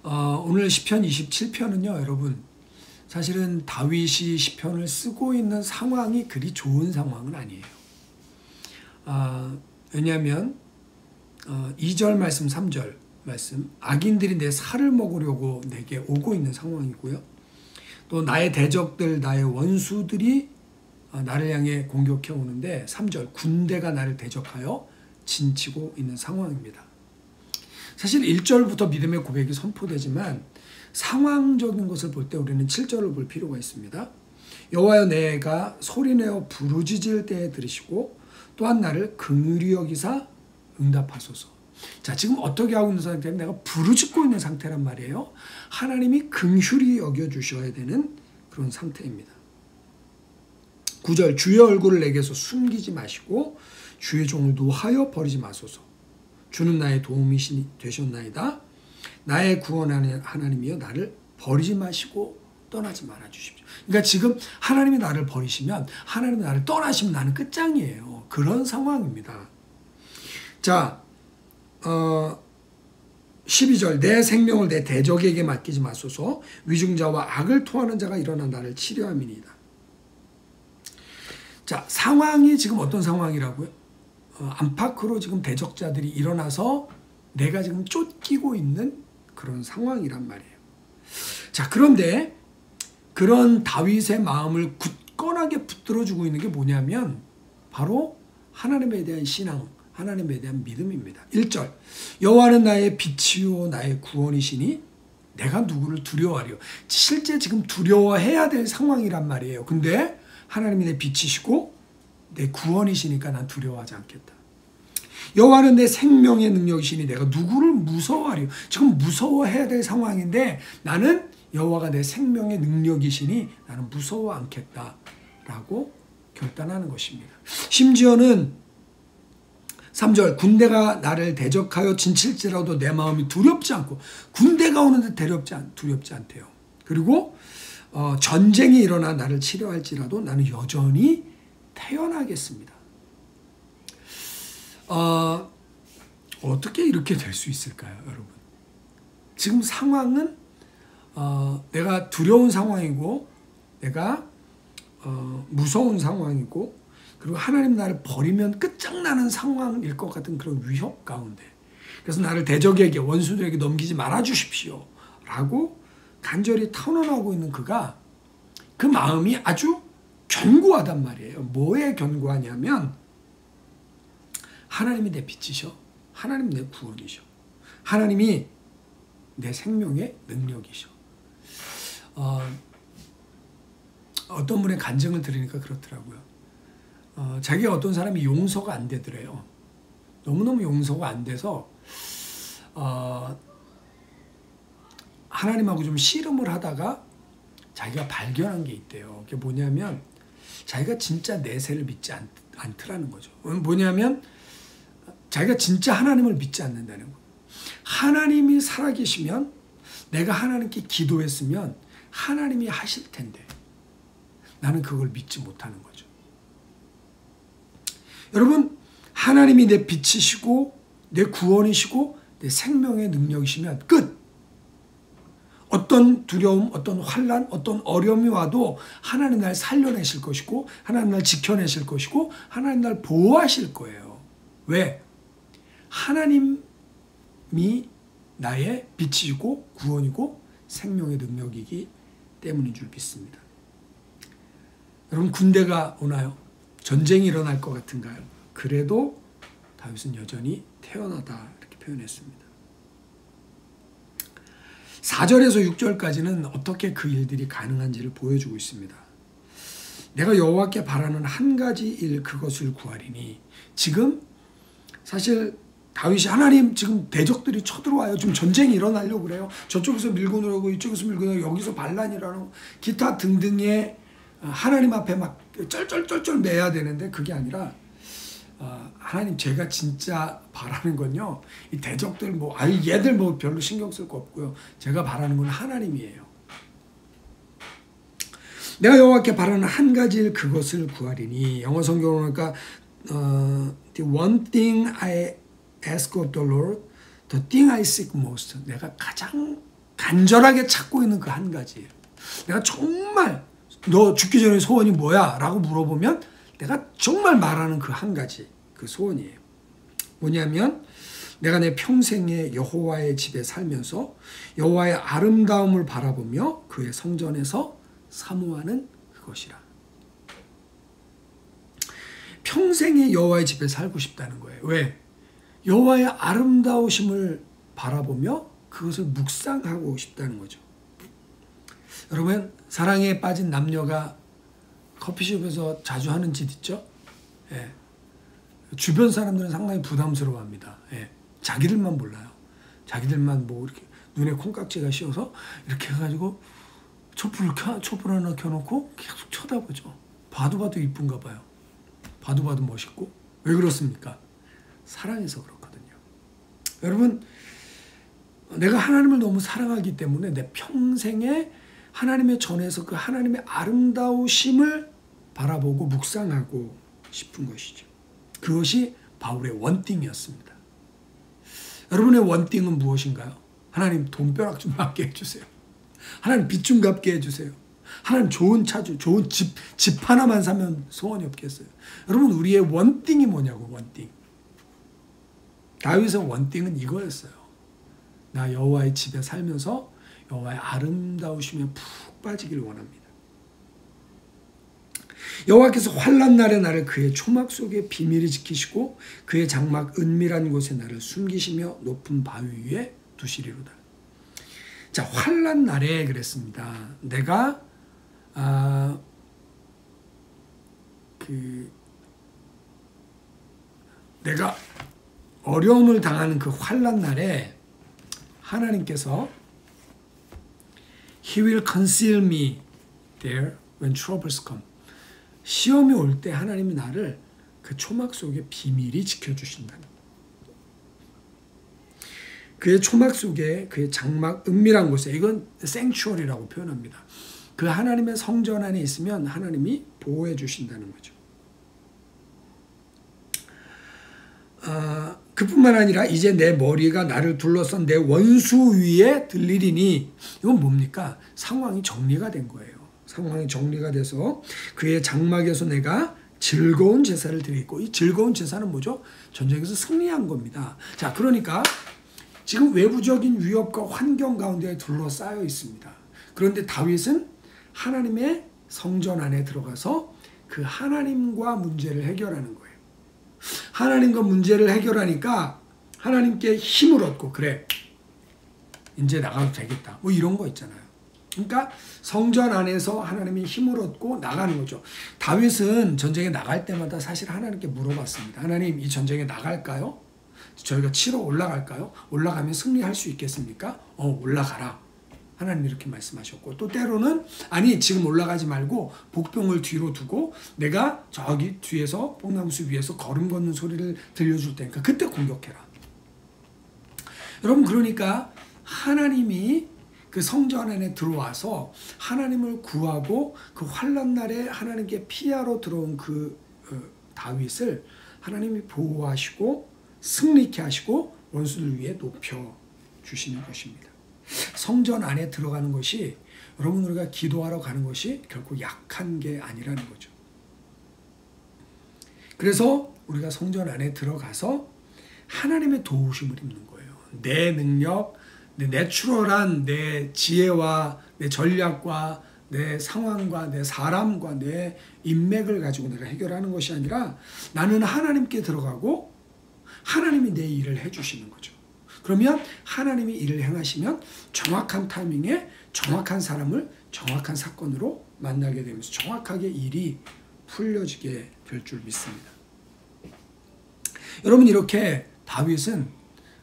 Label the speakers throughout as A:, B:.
A: 오늘 시편 27편은요, 여러분, 사실은 다윗이 시편을 쓰고 있는 상황이 그리 좋은 상황은 아니에요. 왜냐하면 2절 말씀, 3절 말씀, 악인들이 내 살을 먹으려고 내게 오고 있는 상황이고요. 또 나의 대적들, 나의 원수들이 나를 향해 공격해 오는데 3절, 군대가 나를 대적하여 진치고 있는 상황입니다. 사실 1절부터 믿음의 고백이 선포되지만 상황적인 것을 볼 때 우리는 7절을 볼 필요가 있습니다. 여호와여, 내가 소리내어 부르짖을 때에 들으시고 또한 나를 긍휼히 여기사 응답하소서. 자, 지금 어떻게 하고 있는 상태냐면 내가 부르짖고 있는 상태란 말이에요. 하나님이 긍휼히 여겨주셔야 되는 그런 상태입니다. 9절, 주의 얼굴을 내게서 숨기지 마시고 주의 종을 노하여 버리지 마소서. 주는 나의 도움이 되셨나이다. 나의 구원하는 하나님이여, 나를 버리지 마시고 떠나지 말아 주십시오. 그러니까 지금 하나님이 나를 버리시면, 하나님이 나를 떠나시면 나는 끝장이에요. 그런 상황입니다. 자, 12절, 내 생명을 내 대적에게 맡기지 마소서. 위증자와 악을 토하는 자가 일어나 나를 치려함이니이다. 자, 상황이 지금 어떤 상황이라고요? 안팎으로 지금 대적자들이 일어나서 내가 지금 쫓기고 있는 그런 상황이란 말이에요. 자, 그런데 그런 다윗의 마음을 굳건하게 붙들어주고 있는 게 뭐냐면 바로 하나님에 대한 신앙, 하나님에 대한 믿음입니다. 1절, 여호와는 나의 빛이요 나의 구원이시니 내가 누구를 두려워하리요. 실제 지금 두려워해야 될 상황이란 말이에요. 근데 하나님이 내 빛이시고 내 구원이시니까 난 두려워하지 않겠다. 여호와는 내 생명의 능력이시니 내가 누구를 무서워하리요. 지금 무서워해야 될 상황인데 나는 여호와가 내 생명의 능력이시니 나는 무서워 않겠다라고 결단하는 것입니다. 심지어는 3절, 군대가 나를 대적하여 진칠지라도 내 마음이 두렵지 않고, 군대가 오는데 두렵지 않대요. 그리고 전쟁이 일어나 나를 치려할지라도 나는 여전히 태어나겠습니다. 어떻게 이렇게 될 수 있을까요, 여러분? 지금 상황은 내가 두려운 상황이고 내가 무서운 상황이고 그리고 하나님 나를 버리면 끝장나는 상황일 것 같은 그런 위협 가운데, 그래서 나를 대적에게, 원수들에게 넘기지 말아 주십시오 라고 간절히 탄원하고 있는 그가, 그 마음이 아주 견고하단 말이에요. 뭐에 견고하냐면 하나님이 내 빛이셔, 하나님 내 구원이셔, 하나님이 내 생명의 능력이셔. 어떤 분의 간증을 들으니까 그렇더라고요. 자기가 어떤 사람이 용서가 안 되더래요. 너무너무 용서가 안 돼서 하나님하고 좀 씨름을 하다가 자기가 발견한 게 있대요. 그게 뭐냐면 자기가 진짜 내세를 믿지 않더라는 거죠. 뭐냐면 자기가 진짜 하나님을 믿지 않는다는 거예요. 하나님이 살아계시면 내가 하나님께 기도했으면 하나님이 하실 텐데 나는 그걸 믿지 못하는 거죠. 여러분, 하나님이 내 빛이시고 내 구원이시고 내 생명의 능력이시면 끝! 어떤 두려움, 어떤 환난, 어떤 어려움이 와도 하나님 날 살려내실 것이고 하나님 날 지켜내실 것이고 하나님 날 보호하실 거예요. 왜? 하나님이 나의 빛이고 구원이고 생명의 능력이기 때문인 줄 믿습니다. 여러분, 군대가 오나요? 전쟁이 일어날 것 같은가요? 그래도 다윗은 여전히 태어나다 이렇게 표현했습니다. 4절에서 6절까지는 어떻게 그 일들이 가능한지를 보여주고 있습니다. 내가 여호와께 바라는 한 가지 일, 그것을 구하리니. 지금 사실 다윗이 하나님, 지금 대적들이 쳐들어와요. 지금 전쟁이 일어나려고 그래요. 저쪽에서 밀고 들어오고 이쪽에서 밀고 들어오고 여기서 반란이라는 기타 등등의 하나님 앞에 막 쩔쩔쩔쩔 매야 되는데 그게 아니라 하나님, 제가 진짜 바라는 건요, 이 대적들 얘들 별로 신경 쓸 거 없고요. 제가 바라는 건 하나님이에요. 내가 여호와께 바라는 한 가지 일, 그것을 구하리니. 영어 성경으로 보니까 the one thing I ask of the Lord, the thing I seek most. 내가 가장 간절하게 찾고 있는 그 한 가지예요. 내가 정말 너 죽기 전에 소원이 뭐야? 라고 물어보면 내가 정말 말하는 그 한 가지, 그 소원이에요. 뭐냐면 내가 내 평생에 여호와의 집에 살면서 여호와의 아름다움을 바라보며 그의 성전에서 사모하는 그것이라. 평생에 여호와의 집에 살고 싶다는 거예요. 왜? 여호와의 아름다우심을 바라보며 그것을 묵상하고 싶다는 거죠. 여러분, 사랑에 빠진 남녀가 커피숍에서 자주 하는 짓 있죠? 예. 주변 사람들은 상당히 부담스러워합니다. 예. 자기들만 몰라요. 자기들만 뭐 이렇게 눈에 콩깍지가 씌어서 이렇게 해가지고 촛불 하나 켜놓고 계속 쳐다보죠. 봐도 이쁜가 봐요. 봐도 멋있고. 왜 그렇습니까? 사랑해서 그렇거든요. 여러분, 내가 하나님을 너무 사랑하기 때문에 내 평생에 하나님의 전에서 그 하나님의 아름다우심을 바라보고 묵상하고 싶은 것이죠. 그것이 바울의 원띵이었습니다. 여러분의 원띵은 무엇인가요? 하나님 돈벼락 좀 받게 해주세요. 하나님 빚 좀 갚게 해주세요. 하나님 좋은 차, 좋은 집 하나만 사면 소원이 없겠어요. 여러분, 우리의 원띵이 뭐냐고. 원띵. 다윗의 원띵은 이거였어요. 나 여호와의 집에 살면서 여호와의 아름다우심에 푹 빠지길 원합니다. 여호와께서 환난 날에 나를 그의 초막 속에 비밀히 지키시고 그의 장막 은밀한 곳에 나를 숨기시며 높은 바위 위에 두시리로다. 자, 환난 날에 그랬습니다. 내가 내가 어려움을 당하는 그 환난 날에 하나님께서 He will conceal me there when troubles come. 시험이 올 때 하나님이 나를 그 초막 속에 비밀히 지켜주신다는 거예요. 그의 초막 속에 그의 장막 은밀한 곳에, 이건 sanctuary라고 표현합니다. 그 하나님의 성전 안에 있으면 하나님이 보호해 주신다는 거죠. 그뿐만 아니라 이제 내 머리가 나를 둘러싼 내 원수 위에 들리리니, 이건 뭡니까? 상황이 정리가 된 거예요. 상황이 정리가 돼서 그의 장막에서 내가 즐거운 제사를 드리고, 이 즐거운 제사는 뭐죠? 전쟁에서 승리한 겁니다. 자, 그러니까 지금 외부적인 위협과 환경 가운데 둘러싸여 있습니다. 그런데 다윗은 하나님의 성전 안에 들어가서 그 하나님과 문제를 해결하는 거예요. 하나님과 문제를 해결하니까 하나님께 힘을 얻고, 그래, 이제 나가도 되겠다, 뭐 이런 거 있잖아요. 그러니까 성전 안에서 하나님이 힘을 얻고 나가는 거죠. 다윗은 전쟁에 나갈 때마다 사실 하나님께 물어봤습니다. 하나님, 이 전쟁에 나갈까요? 저희가 치러 올라갈까요? 올라가면 승리할 수 있겠습니까? 올라가라. 하나님 이렇게 말씀하셨고, 또 때로는 아니, 지금 올라가지 말고 복병을 뒤로 두고 내가 저기 뒤에서 뽕나무숲 위에서 걸음 걷는 소리를 들려줄 테니까 그때 공격해라. 여러분, 그러니까 하나님이 그 성전 안에 들어와서 하나님을 구하고 그 환난 날에 하나님께 피하러 들어온 그 다윗을 하나님이 보호하시고 승리케 하시고 원수를 위해 높여 주시는 것입니다. 성전 안에 들어가는 것이, 여러분, 우리가 기도하러 가는 것이 결코 약한 게 아니라는 거죠. 그래서 우리가 성전 안에 들어가서 하나님의 도우심을 입는 거예요. 내 능력, 내 내추럴한 내 지혜와 내 전략과 내 상황과 내 사람과 내 인맥을 가지고 내가 해결하는 것이 아니라 나는 하나님께 들어가고 하나님이 내 일을 해주시는 거죠. 그러면 하나님이 일을 행하시면 정확한 타이밍에 정확한 사람을 정확한 사건으로 만나게 되면서 정확하게 일이 풀려지게 될 줄 믿습니다. 여러분, 이렇게 다윗은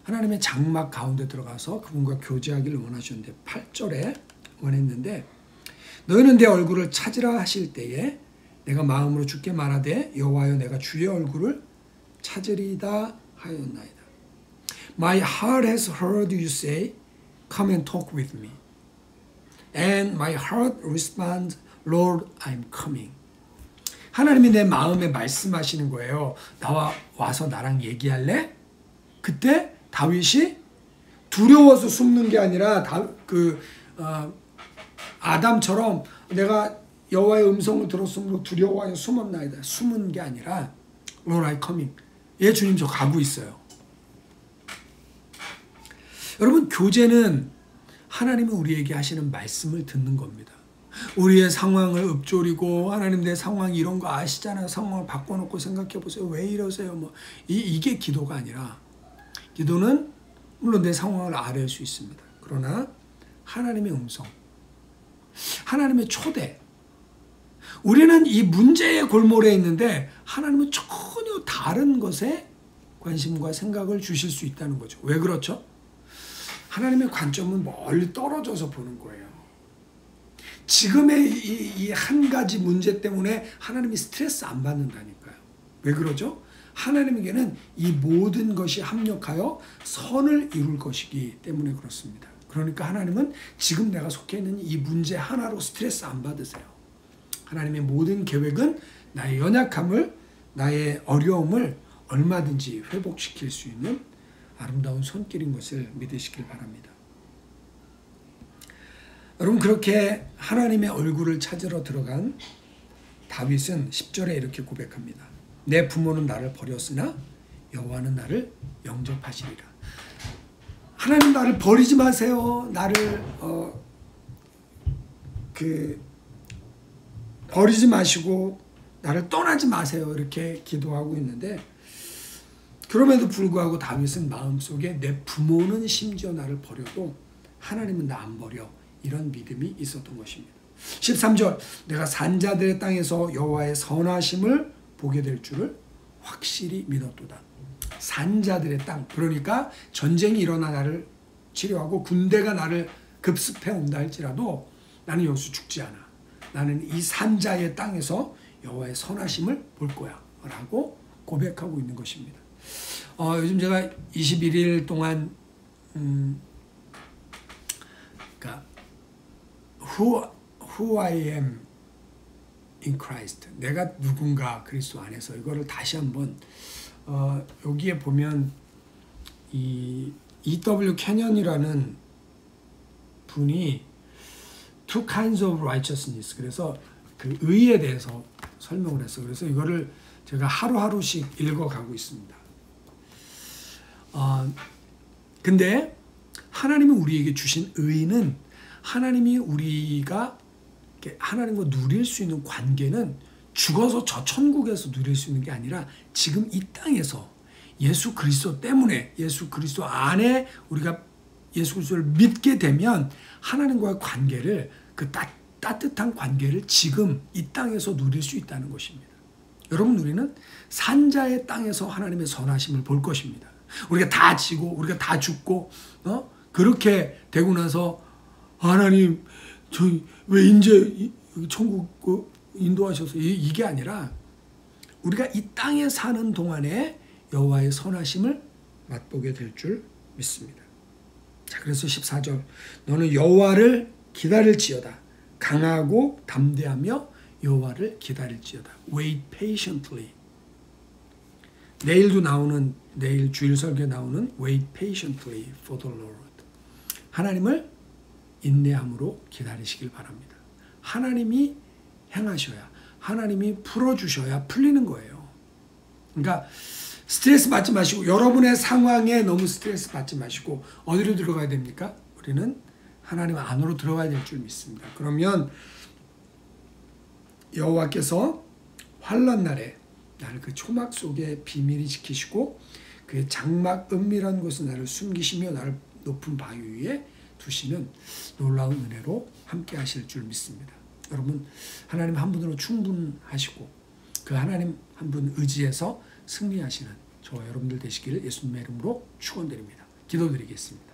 A: 하나님의 장막 가운데 들어가서 그분과 교제하기를 원하셨는데 8절에 원했는데, 너희는 내 얼굴을 찾으라 하실 때에 내가 마음으로 주께 말하되 여호와여, 내가 주의 얼굴을 찾으리다 하였나이다. My heart has heard you say, come and talk with me. And my heart responds, Lord, I'm coming. 하나님이 내 마음에 말씀하시는 거예요. 와서 나랑 얘기할래? 그때 다윗이 두려워서 숨는 게 아니라 아담처럼 내가 여호와의 음성을 들었으므로 두려워하여 숨었나이다. 숨은 게 아니라 Lord, I coming. 예, 주님 저 가고 있어요. 여러분, 교제는 하나님이 우리에게 하시는 말씀을 듣는 겁니다. 우리의 상황을 읊조리고 하나님 내 상황 이런 거 아시잖아요. 상황을 바꿔놓고 생각해 보세요. 왜 이러세요? 뭐 이게 기도가 아니라, 기도는 물론 내 상황을 알아낼 수 있습니다. 그러나 하나님의 음성, 하나님의 초대, 우리는 이 문제의 골몰에 있는데 하나님은 전혀 다른 것에 관심과 생각을 주실 수 있다는 거죠. 왜 그렇죠? 하나님의 관점은 멀리 떨어져서 보는 거예요. 지금의 이 한 가지 문제 때문에 하나님이 스트레스 안 받는다니까요. 왜 그러죠? 하나님에게는 이 모든 것이 합력하여 선을 이룰 것이기 때문에 그렇습니다. 그러니까 하나님은 지금 내가 속해 있는 이 문제 하나로 스트레스 안 받으세요. 하나님의 모든 계획은 나의 연약함을, 나의 어려움을 얼마든지 회복시킬 수 있는 아름다운 손길인 것을 믿으시길 바랍니다. 여러분, 그렇게 하나님의 얼굴을 찾으러 들어간 다윗은 10절에 이렇게 고백합니다. 내 부모는 나를 버렸으나 여호와는 나를 영접하시리라. 하나님 나를 버리지 마세요. 나를 버리지 마시고 나를 떠나지 마세요. 이렇게 기도하고 있는데, 그럼에도 불구하고 다윗은 마음속에 내 부모는 심지어 나를 버려도 하나님은 나 안 버려, 이런 믿음이 있었던 것입니다. 13절, 내가 산자들의 땅에서 여호와의 선하심을 보게 될 줄을 확실히 믿었도다. 산자들의 땅, 그러니까 전쟁이 일어나 나를 치료하고 군대가 나를 급습해 온다 할지라도 나는 여기서 죽지 않아. 나는 이 산자의 땅에서 여호와의 선하심을 볼 거야 라고 고백하고 있는 것입니다. 요즘 제가 21일 동안 그러니까 Who I am in Christ, 내가 누군가 그리스도 안에서, 이거를 다시 한번 여기에 보면 이 E.W. 캐년이라는 분이 Two kinds of righteousness, 그래서 그 의에 대해서 설명을 했어요. 그래서 이거를 제가 하루하루씩 읽어가고 있습니다. 근데 하나님이 우리에게 주신 의는, 하나님이 우리가 하나님과 누릴 수 있는 관계는 죽어서 저 천국에서 누릴 수 있는 게 아니라 지금 이 땅에서 예수 그리스도 때문에, 예수 그리스도 안에 우리가 예수 그리스도를 믿게 되면 하나님과의 관계를, 그 따뜻한 관계를 지금 이 땅에서 누릴 수 있다는 것입니다. 여러분, 우리는 산자의 땅에서 하나님의 선하심을 볼 것입니다. 우리가 다 지고 우리가 다 죽고 그렇게 되고 나서 하나님 저 왜 이제 천국 인도하셔서, 이게 아니라 우리가 이 땅에 사는 동안에 여호와의 선하심을 맛보게 될 줄 믿습니다. 자, 그래서 14절, 너는 여호와를 기다릴지어다. 강하고 담대하며 여호와를 기다릴지어다. Wait patiently. 내일 주일 설교에 나오는 Wait patiently for the Lord. 하나님을 인내함으로 기다리시길 바랍니다. 하나님이 행하셔야, 하나님이 풀어주셔야 풀리는 거예요. 그러니까 스트레스 받지 마시고, 여러분의 상황에 너무 스트레스 받지 마시고 어디로 들어가야 됩니까? 우리는 하나님 안으로 들어가야 될 줄 믿습니다. 그러면 여호와께서 환난 날에 나를 그 초막 속에 비밀히 지키시고 그 장막 은밀한 곳에 나를 숨기시며 나를 높은 바위 위에 두시는 놀라운 은혜로 함께 하실 줄 믿습니다. 여러분, 하나님 한 분으로 충분하시고 그 하나님 한 분 의지해서 승리하시는 저와 여러분들 되시기를 예수님의 이름으로 축원드립니다. 기도드리겠습니다.